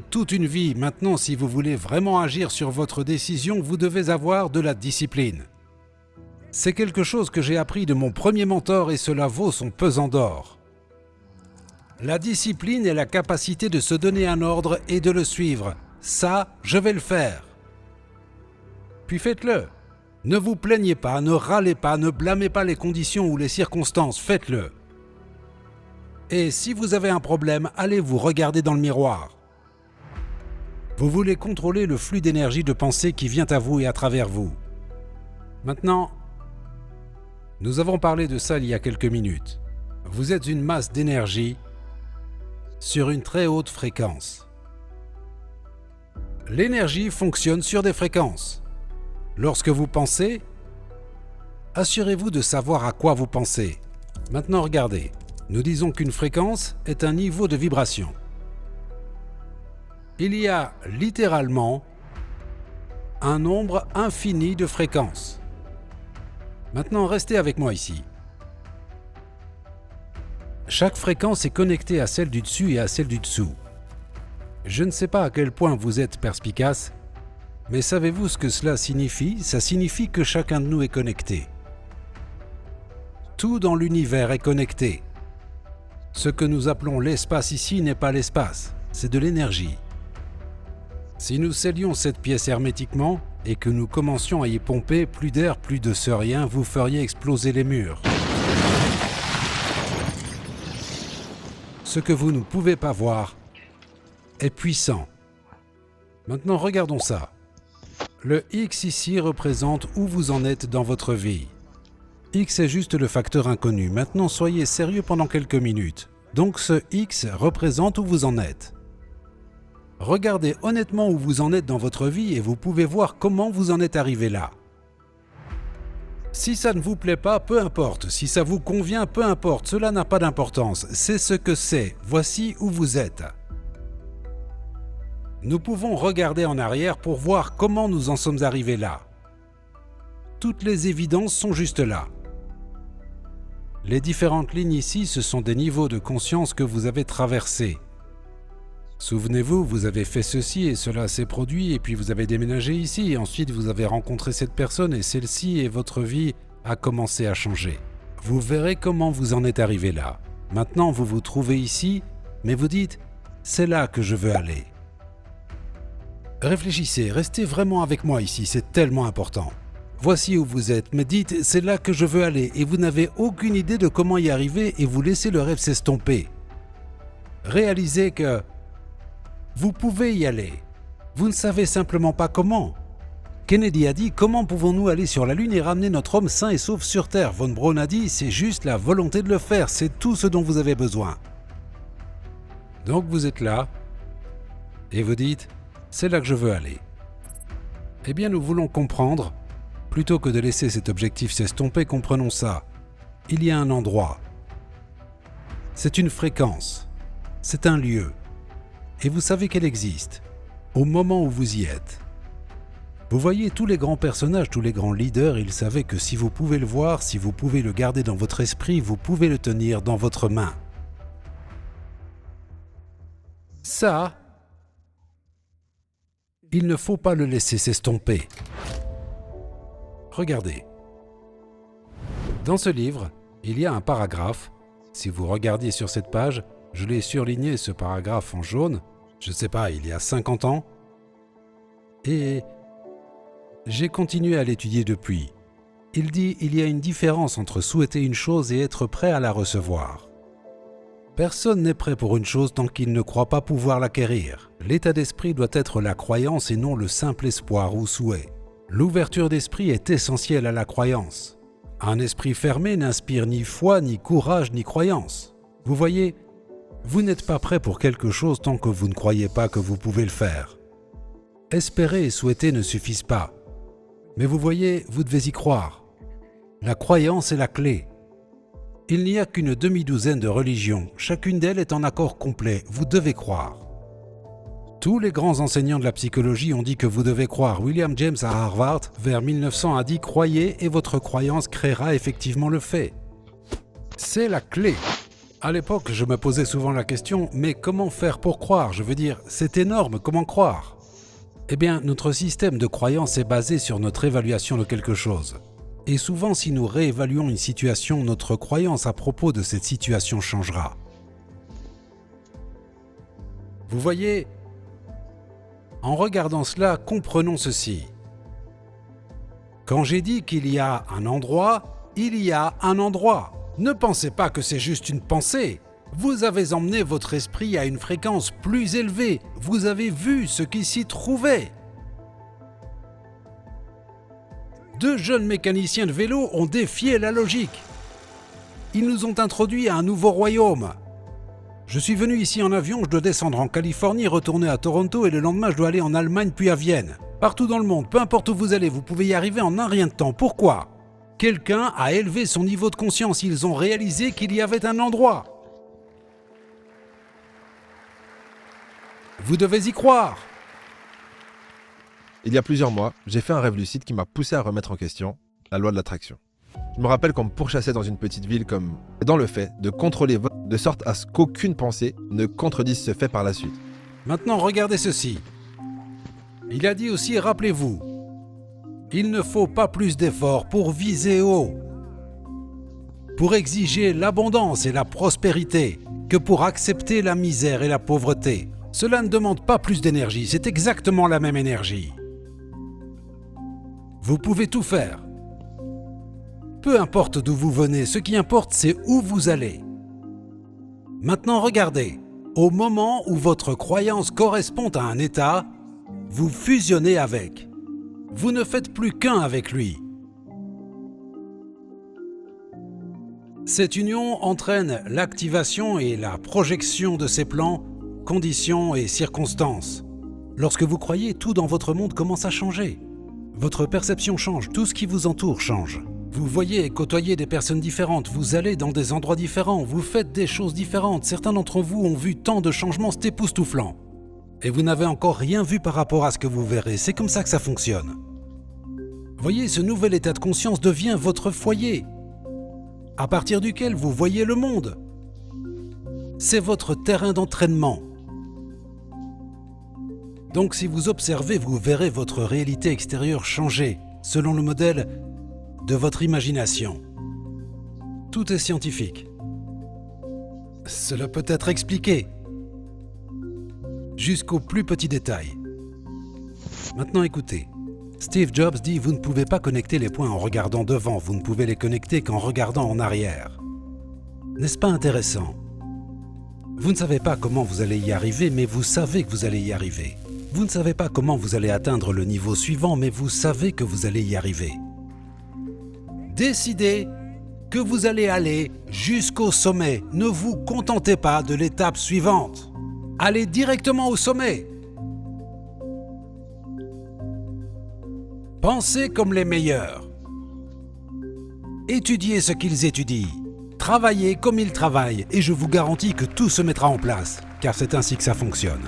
toute une vie. Maintenant, si vous voulez vraiment agir sur votre décision, vous devez avoir de la discipline. C'est quelque chose que j'ai appris de mon premier mentor et cela vaut son pesant d'or. La discipline est la capacité de se donner un ordre et de le suivre. Ça, je vais le faire. Puis faites-le. Ne vous plaignez pas, ne râlez pas, ne blâmez pas les conditions ou les circonstances, faites-le. Et si vous avez un problème, allez vous regarder dans le miroir. Vous voulez contrôler le flux d'énergie de pensée qui vient à vous et à travers vous. Maintenant, nous avons parlé de ça il y a quelques minutes. Vous êtes une masse d'énergie sur une très haute fréquence. L'énergie fonctionne sur des fréquences. Lorsque vous pensez, assurez-vous de savoir à quoi vous pensez. Maintenant, regardez. Nous disons qu'une fréquence est un niveau de vibration. Il y a littéralement un nombre infini de fréquences. Maintenant, restez avec moi ici. Chaque fréquence est connectée à celle du dessus et à celle du dessous. Je ne sais pas à quel point vous êtes perspicace, mais savez-vous ce que cela signifie? Ça signifie que chacun de nous est connecté. Tout dans l'univers est connecté. Ce que nous appelons l'espace ici n'est pas l'espace, c'est de l'énergie. Si nous scellions cette pièce hermétiquement et que nous commencions à y pomper plus d'air, plus de ce rien, vous feriez exploser les murs. Ce que vous ne pouvez pas voir est puissant. Maintenant, regardons ça. Le X ici représente où vous en êtes dans votre vie. X est juste le facteur inconnu. Maintenant, soyez sérieux pendant quelques minutes. Donc, ce X représente où vous en êtes. Regardez honnêtement où vous en êtes dans votre vie et vous pouvez voir comment vous en êtes arrivé là. Si ça ne vous plaît pas, peu importe. Si ça vous convient, peu importe. Cela n'a pas d'importance. C'est ce que c'est. Voici où vous êtes. Nous pouvons regarder en arrière pour voir comment nous en sommes arrivés là. Toutes les évidences sont juste là. Les différentes lignes ici, ce sont des niveaux de conscience que vous avez traversés. Souvenez-vous, vous avez fait ceci et cela s'est produit et puis vous avez déménagé ici et ensuite vous avez rencontré cette personne et celle-ci et votre vie a commencé à changer. Vous verrez comment vous en êtes arrivé là. Maintenant, vous vous trouvez ici, mais vous dites « c'est là que je veux aller ». Réfléchissez, restez vraiment avec moi ici, c'est tellement important. Voici où vous êtes, mais dites « c'est là que je veux aller » et vous n'avez aucune idée de comment y arriver et vous laissez le rêve s'estomper. Réalisez que vous pouvez y aller. Vous ne savez simplement pas comment. Kennedy a dit « Comment pouvons-nous aller sur la Lune et ramener notre homme sain et sauf sur Terre ?» Von Braun a dit « C'est juste la volonté de le faire, c'est tout ce dont vous avez besoin. » Donc vous êtes là et vous dites « C'est là que je veux aller. » Eh bien, nous voulons comprendre. Plutôt que de laisser cet objectif s'estomper, comprenons ça. Il y a un endroit. C'est une fréquence. C'est un lieu. Et vous savez qu'elle existe, au moment où vous y êtes. Vous voyez, tous les grands personnages, tous les grands leaders, ils savaient que si vous pouvez le voir, si vous pouvez le garder dans votre esprit, vous pouvez le tenir dans votre main. Ça, il ne faut pas le laisser s'estomper. Regardez. Dans ce livre, il y a un paragraphe. Si vous regardiez sur cette page, je l'ai surligné ce paragraphe en jaune, je ne sais pas, il y a 50 ans. Et j'ai continué à l'étudier depuis. Il dit « Il y a une différence entre souhaiter une chose et être prêt à la recevoir. Personne n'est prêt pour une chose tant qu'il ne croit pas pouvoir l'acquérir. L'état d'esprit doit être la croyance et non le simple espoir ou souhait. L'ouverture d'esprit est essentielle à la croyance. Un esprit fermé n'inspire ni foi, ni courage, ni croyance. Vous voyez, vous n'êtes pas prêt pour quelque chose tant que vous ne croyez pas que vous pouvez le faire. Espérer et souhaiter ne suffisent pas. Mais vous voyez, vous devez y croire. La croyance est la clé. Il n'y a qu'une demi-douzaine de religions. Chacune d'elles est en accord complet. Vous devez croire. Tous les grands enseignants de la psychologie ont dit que vous devez croire. William James à Harvard, vers 1900, a dit « Croyez et votre croyance créera effectivement le fait ». C'est la clé. À l'époque, je me posais souvent la question, mais comment faire pour croire? Je veux dire, c'est énorme, comment croire? Eh bien, notre système de croyance est basé sur notre évaluation de quelque chose. Et souvent, si nous réévaluons une situation, notre croyance à propos de cette situation changera. Vous voyez, en regardant cela, comprenons ceci. Quand j'ai dit qu'il y a un endroit, il y a un endroit. Ne pensez pas que c'est juste une pensée. Vous avez emmené votre esprit à une fréquence plus élevée. Vous avez vu ce qui s'y trouvait. 2 jeunes mécaniciens de vélo ont défié la logique. Ils nous ont introduits à un nouveau royaume. Je suis venu ici en avion, je dois descendre en Californie, retourner à Toronto et le lendemain je dois aller en Allemagne puis à Vienne. Partout dans le monde, peu importe où vous allez, vous pouvez y arriver en un rien de temps. Pourquoi ? Quelqu'un a élevé son niveau de conscience, ils ont réalisé qu'il y avait un endroit. Vous devez y croire. Il y a plusieurs mois, j'ai fait un rêve lucide qui m'a poussé à remettre en question la loi de l'attraction. Je me rappelle qu'on me pourchassait dans une petite ville comme dans le fait de contrôler de sorte à ce qu'aucune pensée ne contredise ce fait par la suite. Maintenant, regardez ceci. Il a dit aussi, rappelez-vous, il ne faut pas plus d'efforts pour viser haut, pour exiger l'abondance et la prospérité, que pour accepter la misère et la pauvreté. Cela ne demande pas plus d'énergie, c'est exactement la même énergie. Vous pouvez tout faire. Peu importe d'où vous venez, ce qui importe, c'est où vous allez. Maintenant, regardez. Au moment où votre croyance correspond à un état, vous fusionnez avec. Vous ne faites plus qu'un avec lui. Cette union entraîne l'activation et la projection de ses plans, conditions et circonstances. Lorsque vous croyez, tout dans votre monde commence à changer. Votre perception change, tout ce qui vous entoure change. Vous voyez et côtoyez des personnes différentes, vous allez dans des endroits différents, vous faites des choses différentes. Certains d'entre vous ont vu tant de changements, c'est époustouflant. Et vous n'avez encore rien vu par rapport à ce que vous verrez, c'est comme ça que ça fonctionne. Voyez, ce nouvel état de conscience devient votre foyer, à partir duquel vous voyez le monde. C'est votre terrain d'entraînement. Donc si vous observez, vous verrez votre réalité extérieure changer, selon le modèle de votre imagination. Tout est scientifique. Cela peut être expliqué, jusqu'au plus petit détail. Maintenant écoutez. Steve Jobs dit « Vous ne pouvez pas connecter les points en regardant devant, vous ne pouvez les connecter qu'en regardant en arrière. » N'est-ce pas intéressant? Vous ne savez pas comment vous allez y arriver, mais vous savez que vous allez y arriver. Vous ne savez pas comment vous allez atteindre le niveau suivant, mais vous savez que vous allez y arriver. Décidez que vous allez aller jusqu'au sommet. Ne vous contentez pas de l'étape suivante. Allez directement au sommet. Pensez comme les meilleurs. Étudiez ce qu'ils étudient. Travaillez comme ils travaillent et je vous garantis que tout se mettra en place, car c'est ainsi que ça fonctionne.